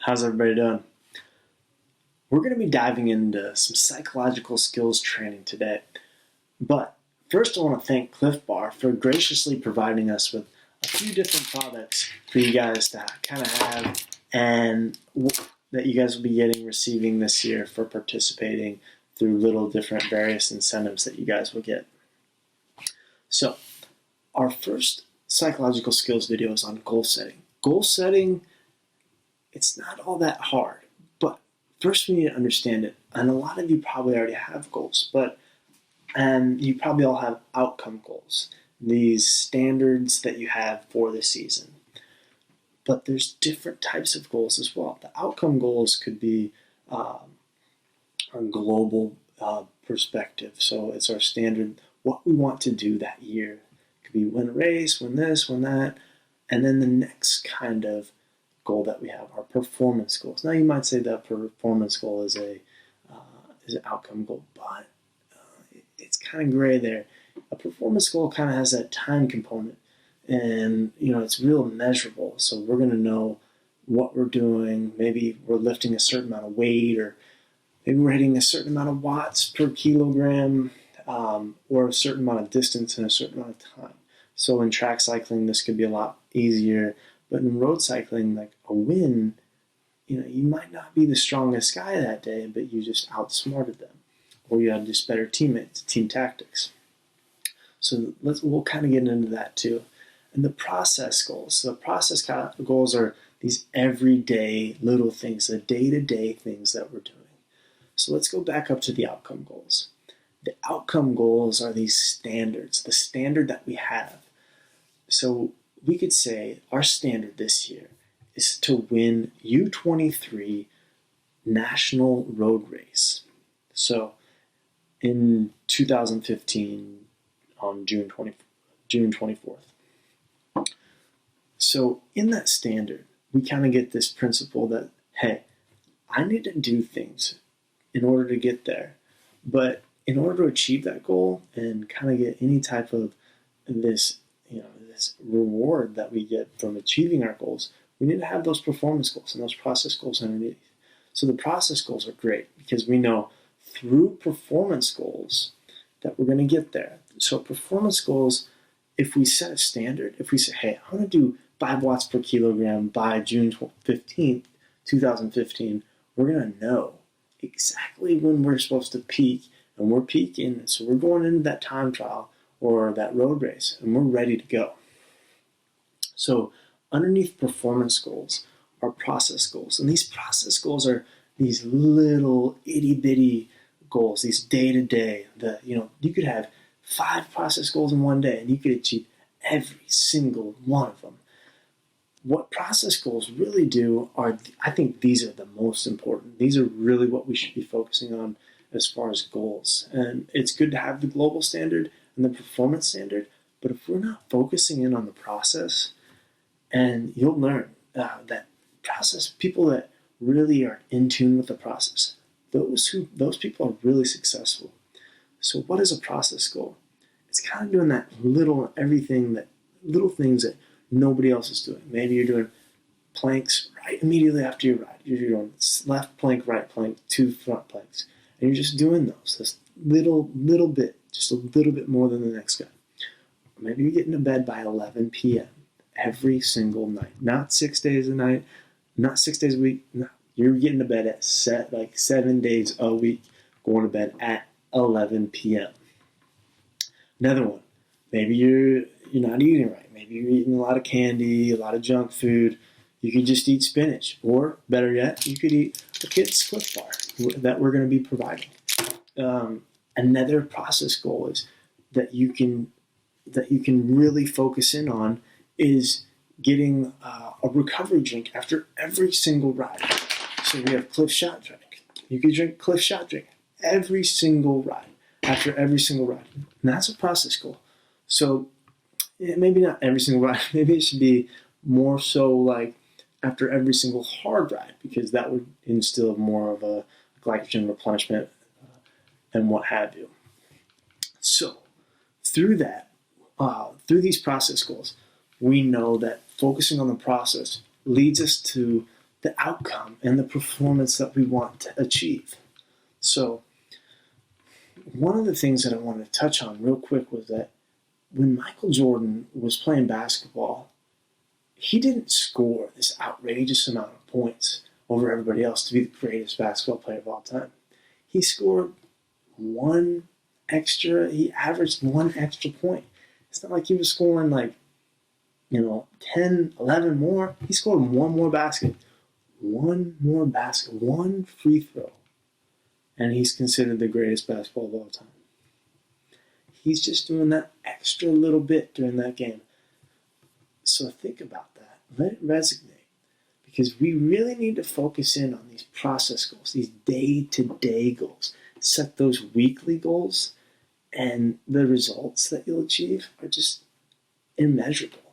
How's everybody doing? We're going to be diving into some psychological skills training today. But first, I want to thank Cliff Bar for graciously providing us with a few different products for you guys to kind of have and that you guys will be receiving this year for participating through little different various incentives that you guys will get. So, our first psychological skills video is on goal setting. Goal setting, it's not all that hard, but first we need to understand it. And a lot of you probably already have goals, and you probably all have outcome goals, these standards that you have for the season. But there's different types of goals as well. The outcome goals could be a global perspective. So it's our standard, what we want to do that year. It could be win a race, win this, win that. And then the next kind of goal that we have are performance goals. Now you might say that performance goal is an outcome goal, but it's kind of gray there. A performance goal kind of has that time component, and it's real measurable. So we're going to know what we're doing. Maybe we're lifting a certain amount of weight, or maybe we're hitting a certain amount of watts per kilogram, or a certain amount of distance in a certain amount of time. So in track cycling, this could be a lot easier. But in road cycling, like a win, you might not be the strongest guy that day, but you just outsmarted them. Or you had just better teammates, team tactics. So we'll kind of get into that too. And the process goals. So the process goals are these everyday little things, the day-to-day things that we're doing. So let's go back up to the outcome goals. The outcome goals are these standards, the standard that we have. So we could say our standard this year is to win U23 national road race. So in 2015 on June 24th. So in that standard, we kind of get this principle that, hey, I need to do things in order to get there. But in order to achieve that goal and kind of get any type of this reward that we get from achieving our goals, we need to have those performance goals and those process goals underneath. So the process goals are great because we know through performance goals that we're going to get there. So performance goals, if we set a standard, if we say, hey, I want to do 5 watts per kilogram by June 15th, 2015, we're going to know exactly when we're supposed to peak, and we're peaking. So we're going into that time trial or that road race, and we're ready to go. So underneath performance goals are process goals. And these process goals are these little itty-bitty goals, these day-to-day. You could have 5 process goals in one day, and you could achieve every single one of them. What process goals really do are, I think these are the most important. These are really what we should be focusing on as far as goals. And it's good to have the global standard and the performance standard, but if we're not focusing in on the process, and you'll learn that process, people that really are in tune with the process, those people are really successful. So what is a process goal? It's kind of doing that little things that nobody else is doing. Maybe you're doing planks right immediately after your ride. You're doing left plank, right plank, 2 front planks. And you're just doing those, this little bit, just a little bit more than the next guy. Or maybe you're getting to bed by 11 p.m. every single night. Not 6 days a night, not 6 days a week. No, you're getting to bed at 7 days a week, going to bed at 11 p.m. Another one, maybe you're not eating right. Maybe you're eating a lot of candy, a lot of junk food. You could just eat spinach. Or, better yet, you could eat a kid's Cliff Bar that we're going to be providing. Another process goal is that you can really focus in on is getting a recovery drink after every single ride. So we have Cliff Shot Drink. You could drink Cliff Shot Drink every single ride, after every single ride. And that's a process goal. So maybe not every single ride. Maybe it should be more so like after every single hard ride, because that would instill more of a glycogen replenishment and what have you. So through that, through these process goals, we know that focusing on the process leads us to the outcome and the performance that we want to achieve. So one of the things that I wanted to touch on real quick was that when Michael Jordan was playing basketball, he didn't score this outrageous amount of points over everybody else to be the greatest basketball player of all time. He scored he averaged one extra point. It's not like he was scoring 10, 11 more. He scored one more basket, one free throw. And he's considered the greatest basketball of all time. He's just doing that extra little bit during that game. So think about that. Let it resonate. Because we really need to focus in on these process goals, these day-to-day goals. Set those weekly goals, and the results that you'll achieve are just immeasurable.